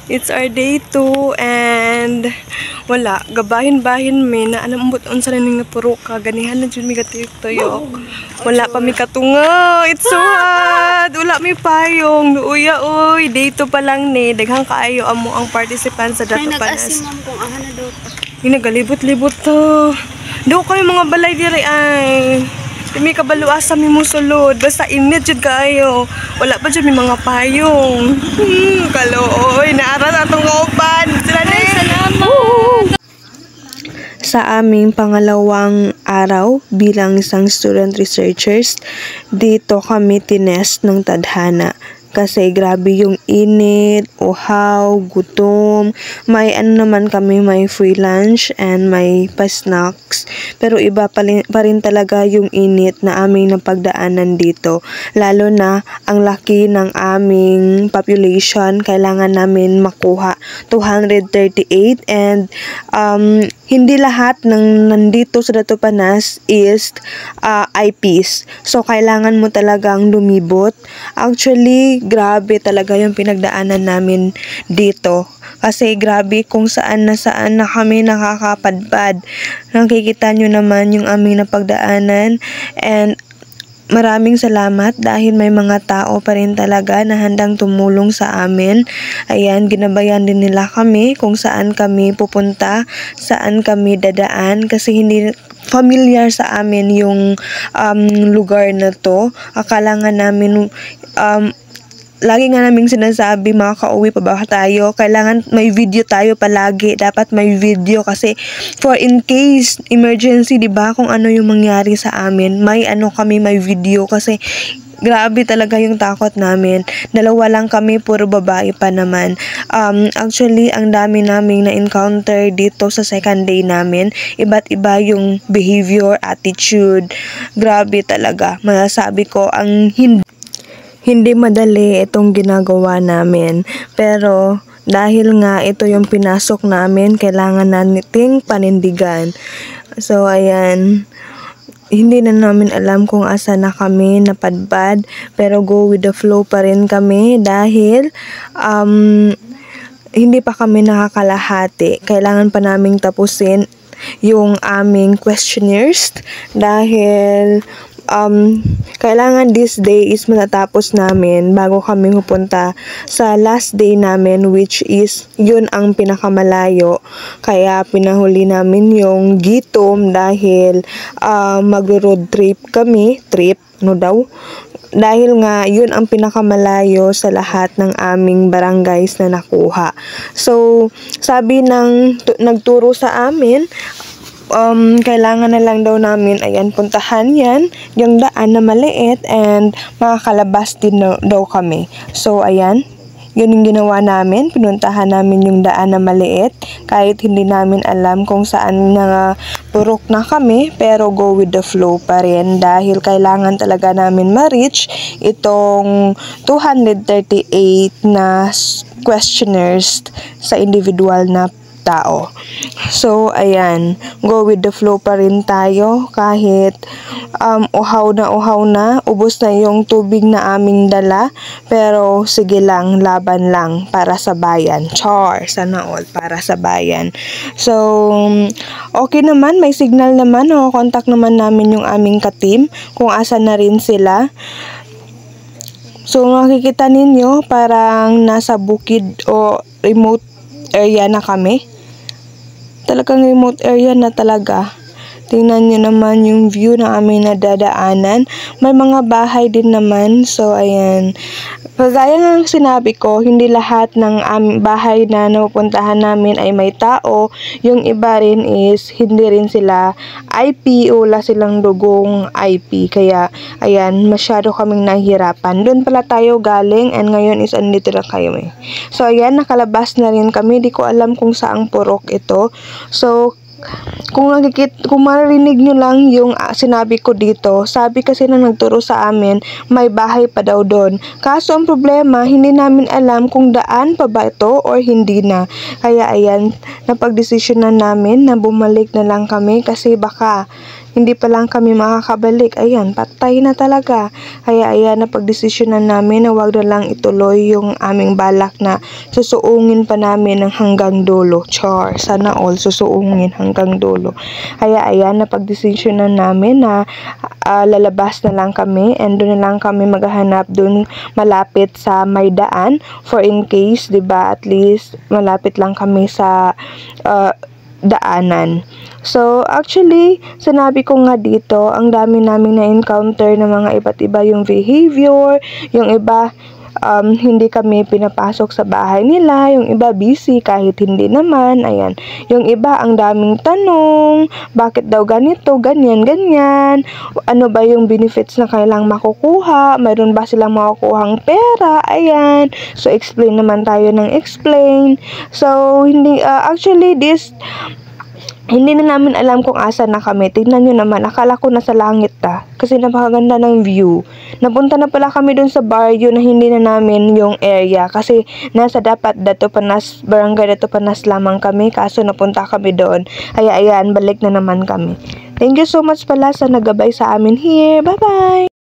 It's our day 2 and wala, gabahin-bahin mi na anambot unsa na ning napuro ka ganihan na jud mi gatuyok. Wala pa mi katunga. It's so hot. Wala mi payong. Uya oy, day 2 pa lang ni. Daghang kaayo amo ang participants sa Dato Panas. Nag-asim ma'am kung aha na daw. Nagalibot-libot to. Do kayo mga balay diri ay. Dimi kabaluasa mi musulod. Basta init jud kaayo. Wala pa jud mi mga payong. Kalooy, naaras atong kauban. Sila ni. Salamat. Sa aming pangalawang araw bilang isang student researchers, dito kami tinest ng tadhana. Kasi grabe yung init, uhaw, gutom. May naman kami, may free lunch and may pa-snacks. Pero iba pa rin talaga yung init na aming napagdaanan dito. Lalo na ang laki ng aming population, kailangan namin makuha 238 and hindi lahat ng nandito sa Dato Panas is IPs. So, kailangan mo talagang lumibot. Actually, grabe talaga yung pinagdaanan namin dito. Kasi grabe kung saan na kami nakakapadpad. Nakikita nyo naman yung aming napagdaanan. And maraming salamat dahil may mga tao pa rin talaga na handang tumulong sa amin. Ayan, ginabayan din nila kami kung saan kami pupunta, saan kami dadaan kasi hindi familiar sa amin yung lugar na to. Akala nga namin lagi nga naming sinasabi, makaka-uwi pa ba tayo? Kailangan may video tayo palagi. Dapat may video kasi for in case emergency, 'di ba? Kung ano yung mangyari sa amin, may video kasi grabe talaga yung takot namin. Dalawa lang kami, puro babae pa naman. Actually, ang dami naming na-encounter dito sa second day namin. Iba't iba yung behavior, attitude. Grabe talaga. Masasabi ko, ang hindi madali itong ginagawa namin. Pero dahil nga ito yung pinasok namin, kailangan nating panindigan. So, ayan. Hindi na namin alam kung asa na kami napadpad, pero go with the flow pa rin kami dahil hindi pa kami nakakalahati. Kailangan pa naming tapusin yung aming questionnaires dahil kailangan this day is matatapos namin bago kami pupunta sa last day namin, which is yun ang pinakamalayo. Kaya pinahuli namin yung Gitom dahil magro-road trip kami, dahil nga yun ang pinakamalayo sa lahat ng aming barangays na nakuha. So, sabi ng nagturo sa amin, kailangan na lang daw namin, ayan, puntahan yan, yung daan na maliit and makakalabas din daw kami. So, ayan, yun yung ginawa namin, pinuntahan namin yung daan na maliit, kahit hindi namin alam kung saan na purok na kami, pero go with the flow pa rin dahil kailangan talaga namin ma-reach itong 238 na questionnaires sa individual na tao. So, ayan, go with the flow pa rin tayo kahit uhaw na, ubos na yung tubig na aming dala, pero sige lang, laban lang para sa bayan. Char, sana all, para sa bayan. So, okay naman, may signal naman, contact naman namin yung aming ka-team kung asa na rin sila. So, makikita ninyo, parang nasa bukid o remote area na kami. Talagang remote area na talaga. Tingnan nyo naman yung view na aming nadadaanan. May mga bahay din naman. So, ayan. Kagaya ng sinabi ko, hindi lahat ng bahay na napupuntahan namin ay may tao. Yung iba rin is hindi rin sila IP o wala silang dugong IP. Kaya, ayan, masyado kaming nahihirapan. Doon pala tayo galing and ngayon is andito na kayo eh. So, ayan, nakalabas na rin kami. Di ko alam kung saang purok ito. So, kung marinig nyo lang yung sinabi ko dito, sabi kasi na nagturo sa amin, may bahay pa daw doon. Kaso ang problema, hindi namin alam kung daan pa ba ito or hindi na. Kaya ayan, napagdesisyonan namin na bumalik na lang kami kasi baka hindi pa lang kami makakabalik. Ayan, patay na talaga. Kaya ayan, napagdesisyonan namin na wag na lang ituloy yung aming balak na susuungin pa namin ng hanggang dulo. Char, sana all susuungin hanggang dulo. Kaya ayan, napagdesisyonan namin na lalabas na lang kami and doon na lang kami maghahanap doon malapit sa may daan for in case, 'di ba, at least malapit lang kami sa daanan. So, actually, sinabi ko nga dito, ang dami naming na-encounter na mga iba't iba yung behavior, yung iba, hindi kami pinapasok sa bahay nila, yung iba busy kahit hindi naman, ayan. Yung iba, ang daming tanong, bakit daw ganito, ganyan, ganyan, ano ba yung benefits na kailang makukuha, mayroon ba silang makukuhang pera, ayan. So, explain naman tayo ng explain. So, actually, hindi na namin alam kung asa na kami. Tingnan nyo naman, akala ko nasa langit kasi napakaganda ng view. Napunta na pala kami dun sa barrio na hindi na namin yung area kasi nasa dapat Dato Panas, barangay Dato Panas lamang kami, kaso napunta kami doon. Kaya ayan, balik na naman kami. Thank you so much pala sa nagabay sa amin here. Bye-bye!